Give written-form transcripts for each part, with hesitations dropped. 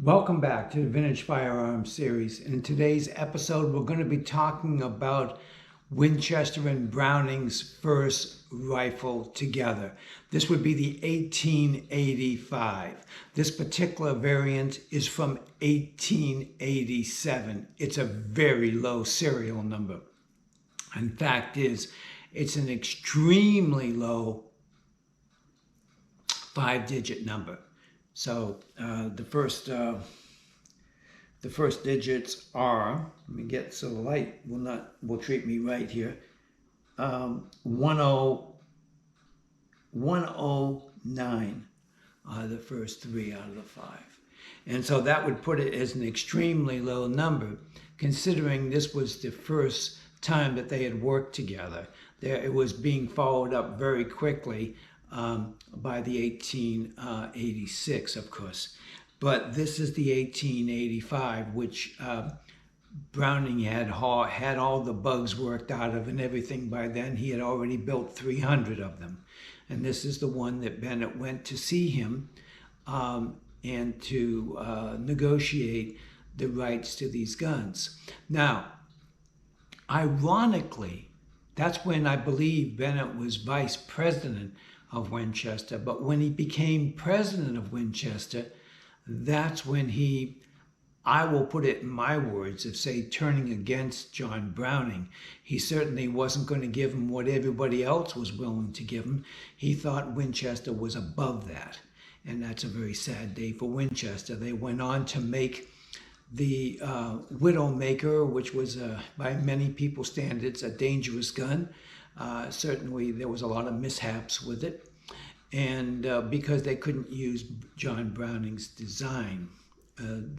Welcome back to the Vintage Firearms series. In today's episode, we're going to be talking about Winchester and Browning's first rifle together. This would be the 1885. This particular variant is from 1887. It's a very low serial number. In fact, it's an extremely low 5-digit number. So the first digits are, let me get so the light will treat me right here. 109 are the first three out of the five. And so that would put it as an extremely low number, considering this was the first time that they had worked together. It was being followed up very quickly by the 1886, of course. But this is the 1885, which Browning had all the bugs worked out of and everything by then. He had already built 300 of them. And this is the one that Bennett went to see him and to negotiate the rights to these guns. Now, ironically, that's when I believe Bennett was vice president of Winchester. But when he became president of Winchester, that's when I will put it in my words of say turning against John Browning. He certainly wasn't going to give him what everybody else was willing to give him. He thought Winchester was above that. And that's a very sad day for Winchester. They went on to make the Widowmaker, which was, by many people's standards, a dangerous gun. Certainly there was a lot of mishaps with it. And because they couldn't use John Browning's design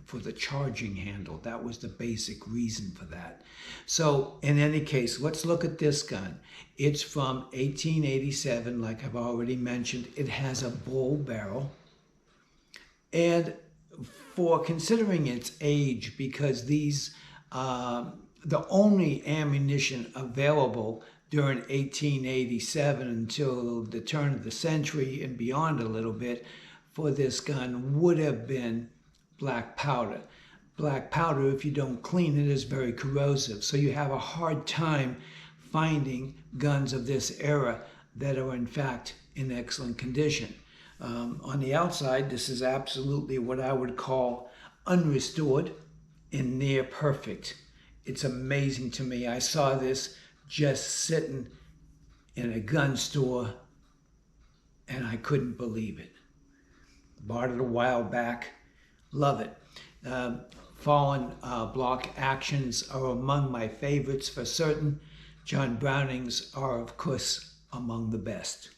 for the charging handle. That was the basic reason for that. So in any case, let's look at this gun. It's from 1887, like I've already mentioned. It has a bull barrel. And for considering its age, because these, the only ammunition available during 1887 until the turn of the century and beyond a little bit for this gun would have been black powder. Black powder, if you don't clean it, is very corrosive. So you have a hard time finding guns of this era that are in fact in excellent condition. On the outside, this is absolutely what I would call unrestored and near perfect. It's amazing to me. I saw this just sitting in a gun store and I couldn't believe it. Bought it a while back. Love it. Fallen block actions are among my favorites for certain. John Browning's are, of course, among the best.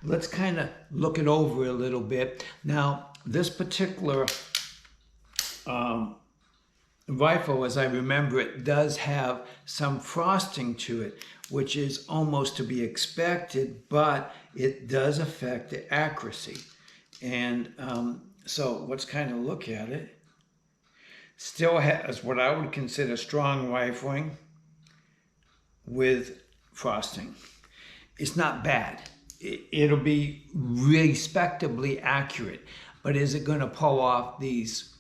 Let's kind of look it over a little bit. Now, this particular rifle, as I remember it, does have some frosting to it, which is almost to be expected, but it does affect the accuracy. And so let's kind of look at it. Still has what I would consider strong rifling with frosting. It's not bad. It'll be respectably accurate, but is it going to pull off these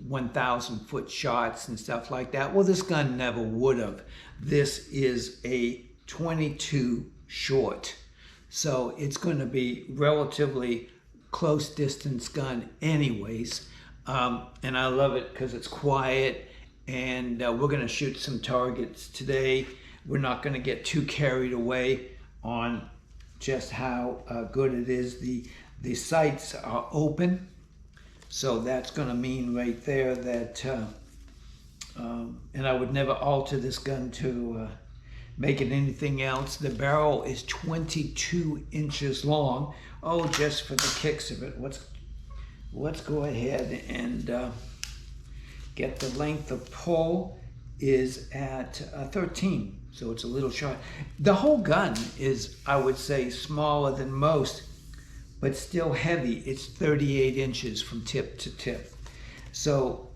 1,000-foot shots and stuff like that? Well, this gun never would have. This is a 22 short, so it's going to be relatively close distance gun anyways. And I love it because it's quiet, and we're going to shoot some targets today. We're not going to get too carried away on just how good it is. The sights are open, so that's going to mean right there that, and I would never alter this gun to make it anything else. The barrel is 22 inches long. Oh, just for the kicks of it, let's go ahead and get the length of pull is at 13. So it's a little short. The whole gun is, I would say, smaller than most, but still heavy. It's 38 inches from tip to tip. So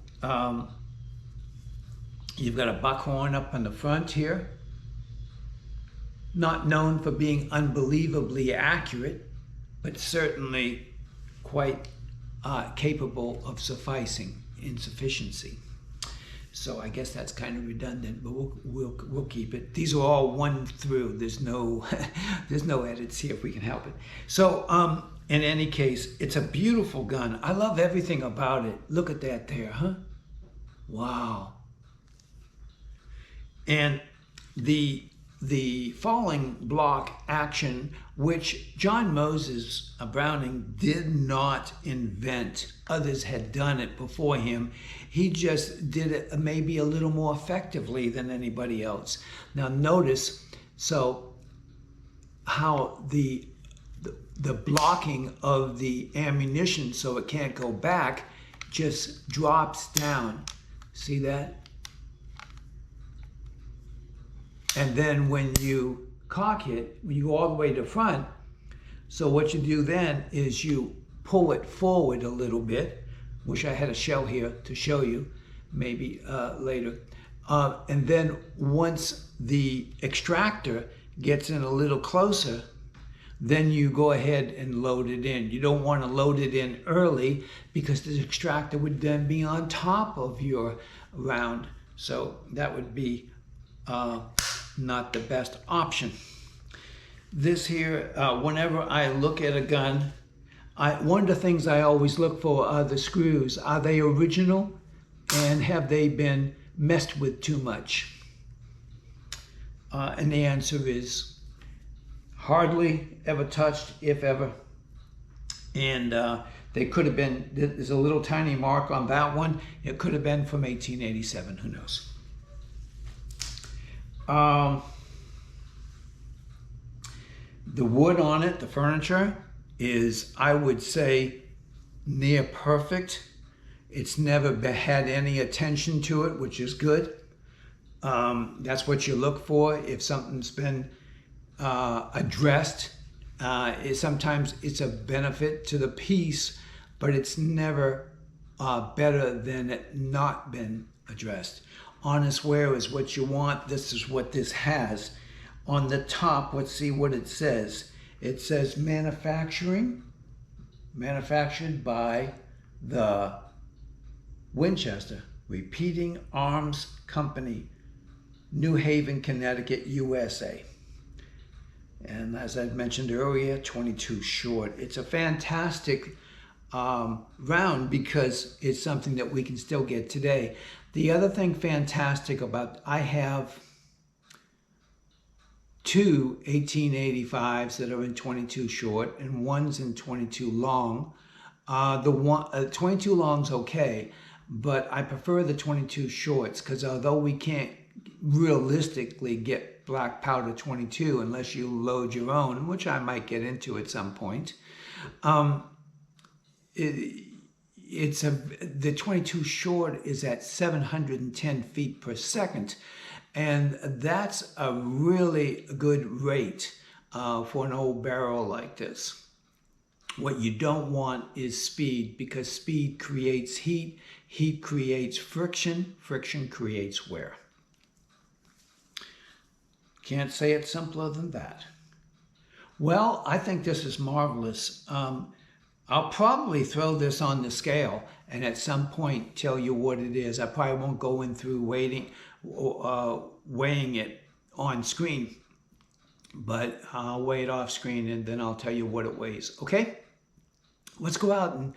you've got a buckhorn up on the front here. Not known for being unbelievably accurate, but certainly quite capable of sufficing insufficiency. So I guess that's kind of redundant, but we'll keep it. These are all 1 through. There's no there's no edits here if we can help it. So in any case, it's a beautiful gun. I love everything about it. Look at that there, huh? Wow. And the falling block action, which John Moses Browning did not invent. Others had done it before him. He just did it maybe a little more effectively than anybody else. Now notice, so how the blocking of the ammunition so it can't go back just drops down. See that? And then when you cock it, when you go all the way to front, so what you do then is you pull it forward a little bit. Wish I had a shell here to show you, maybe later. And then once the extractor gets in a little closer, then you go ahead and load it in. You don't want to load it in early because the extractor would then be on top of your round. So that would be not the best option. This here, whenever I look at a gun, one of the things I always look for are the screws. Are they original, and have they been messed with too much? And the answer is hardly ever touched, if ever. And they could have been, there's a little tiny mark on that one. It could have been from 1887, who knows? The wood on it, the furniture, is, I would say, near perfect. It's never had any attention to it, which is good. That's what you look for if something's been addressed. Sometimes it's a benefit to the piece, but it's never better than it not been addressed. Honest wear is what you want. This is what this has. On the top, let's see what it says. It says manufactured by the Winchester Repeating Arms Company, New Haven, Connecticut, USA. And as I mentioned earlier, 22 short. It's a fantastic round because it's something that we can still get today. The other thing fantastic about, I have 2 1885s that are in 22 short and one's in 22 long. The 22 long's okay, but I prefer the 22 shorts because although we can't realistically get black powder 22 unless you load your own, which I might get into at some point, the 22 short is at 710 feet per second. And that's a really good rate for an old barrel like this. What you don't want is speed, because speed creates heat, heat creates friction, friction creates wear. Can't say it simpler than that. Well, I think this is marvelous. I'll probably throw this on the scale and at some point tell you what it is. I probably won't go in through weighing it on screen, but I'll weigh it off screen and then I'll tell you what it weighs. Okay, let's go out and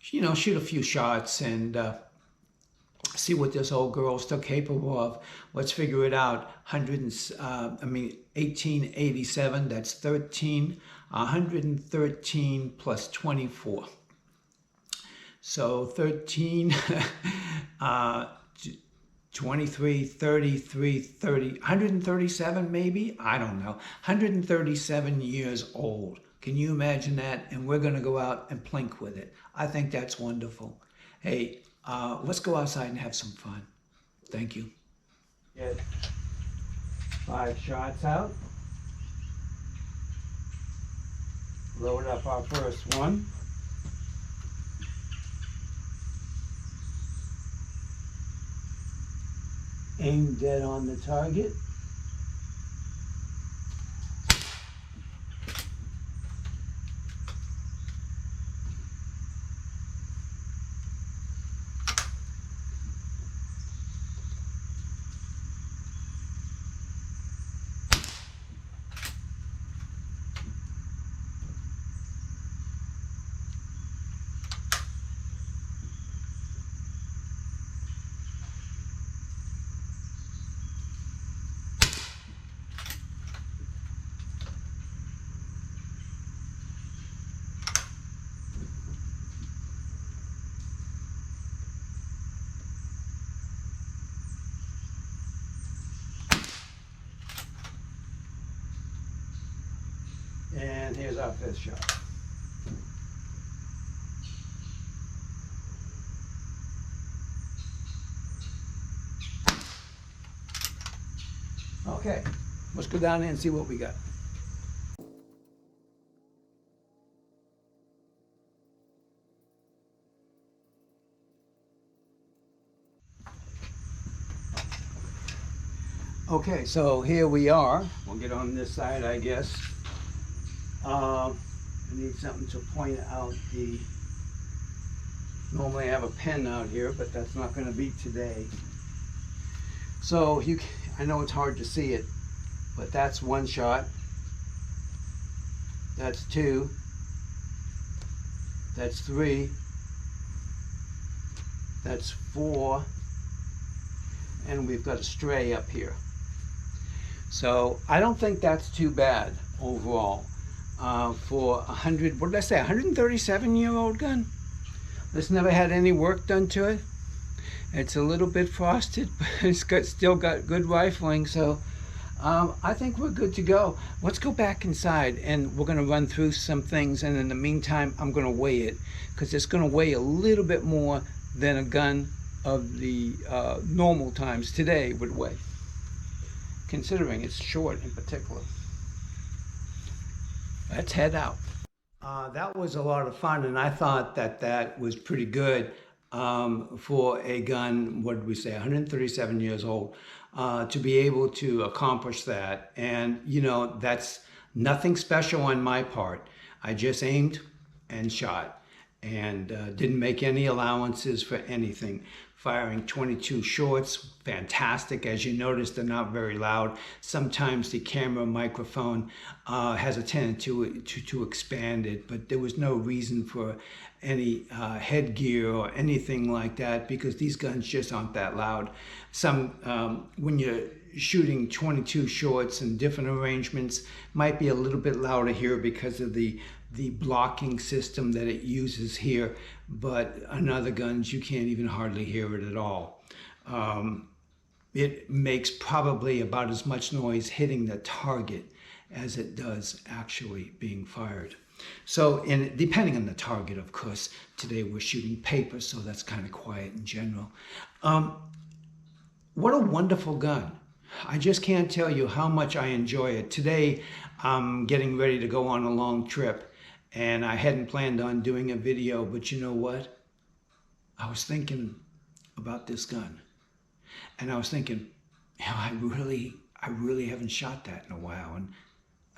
shoot a few shots and see what this old girl's still capable of. Let's figure it out. 1887, that's 13, 113 plus 24. So 13, 23, 33, 30, 137 maybe? I don't know. 137 years old. Can you imagine that? And we're going to go out and plink with it. I think that's wonderful. Hey, let's go outside and have some fun. Thank you. Get 5 shots out. Load up our first one. Aim dead on the target. And here's our fifth shot. Okay, let's go down there and see what we got. Okay, so here we are. We'll get on this side, I guess. I need something to point out the... Normally I have a pen out here, but that's not going to be today. So I know it's hard to see it, but that's one shot. That's two. That's three. That's four. And we've got a stray up here. So I don't think that's too bad overall for 137-year-old gun. This never had any work done to it. It's a little bit frosted, but it's still got good rifling. So I think we're good to go. Let's go back inside and we're going to run through some things. And in the meantime, I'm going to weigh it because it's going to weigh a little bit more than a gun of the normal times today would weigh, considering it's short in particular. Let's head out. That was a lot of fun, and I thought that was pretty good for a gun, what did we say, 137 years old, to be able to accomplish that. And, you know, that's nothing special on my part. I just aimed and shot and didn't make any allowances for anything. Firing 22 shorts, fantastic. As you notice, they're not very loud. Sometimes the camera microphone has a tendency to expand it, but there was no reason for any headgear or anything like that because these guns just aren't that loud. When you're shooting 22 shorts in different arrangements, might be a little bit louder here because of the blocking system that it uses here, but on other guns you can't even hardly hear it at all. It makes probably about as much noise hitting the target as it does actually being fired. So, and depending on the target, of course, today we're shooting paper, so that's kind of quiet in general. What a wonderful gun. I just can't tell you how much I enjoy it. Today, I'm getting ready to go on a long trip, and I hadn't planned on doing a video, but you know what? I was thinking about this gun, and I was thinking, you know, I really haven't shot that in a while, and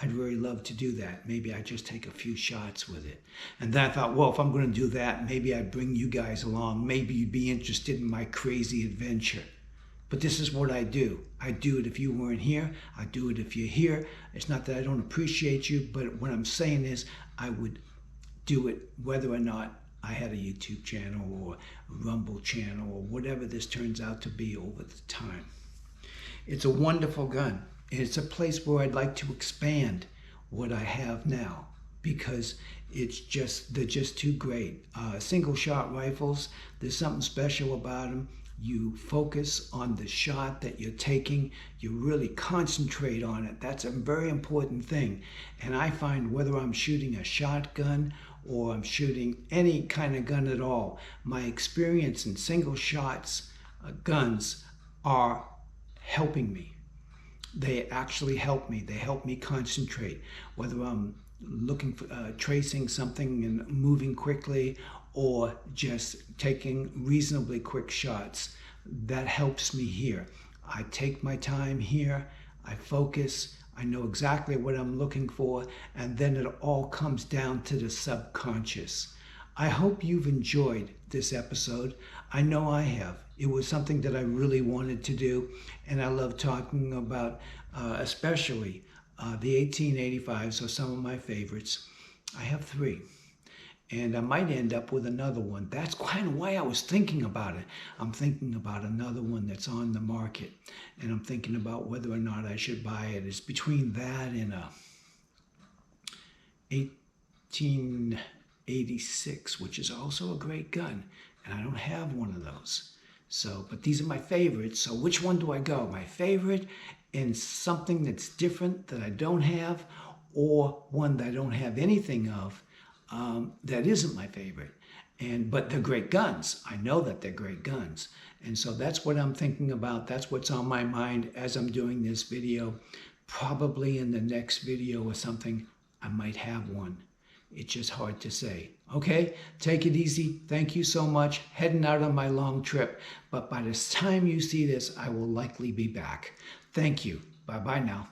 I'd really love to do that. Maybe I just take a few shots with it. And then I thought, well, if I'm going to do that, maybe I'd bring you guys along. Maybe you'd be interested in my crazy adventure. But this is what I do. I do it if you weren't here. I do it if you're here. It's not that I don't appreciate you, but what I'm saying is I would do it whether or not I had a YouTube channel or a Rumble channel or whatever this turns out to be over the time. It's a wonderful gun. It's a place where I'd like to expand what I have now because they're just too great. Single shot rifles, there's something special about them. You focus on the shot that you're taking. You really concentrate on it. That's a very important thing. And I find whether I'm shooting a shotgun or I'm shooting any kind of gun at all, my experience in single shots guns are helping me. They actually help me. They help me concentrate, whether I'm looking for tracing something and moving quickly or just taking reasonably quick shots. That helps me here. I take my time here, I focus, I know exactly what I'm looking for, and then it all comes down to the subconscious. I hope you've enjoyed this episode. I know I have. It was something that I really wanted to do, and I love talking about especially the 1885s are some of my favorites. I have 3. And I might end up with another one. That's kind of why I was thinking about it. I'm thinking about another one that's on the market. And I'm thinking about whether or not I should buy it. It's between that and a 1886, which is also a great gun. And I don't have one of those. So, but these are my favorites. So which one do I go? My favorite and something that's different that I don't have, or one that I don't have anything of that isn't my favorite. But they're great guns. I know that they're great guns. And so that's what I'm thinking about. That's what's on my mind as I'm doing this video. Probably in the next video or something, I might have one. It's just hard to say. Okay, take it easy. Thank you so much. Heading out on my long trip. But by the time you see this, I will likely be back. Thank you. Bye-bye now.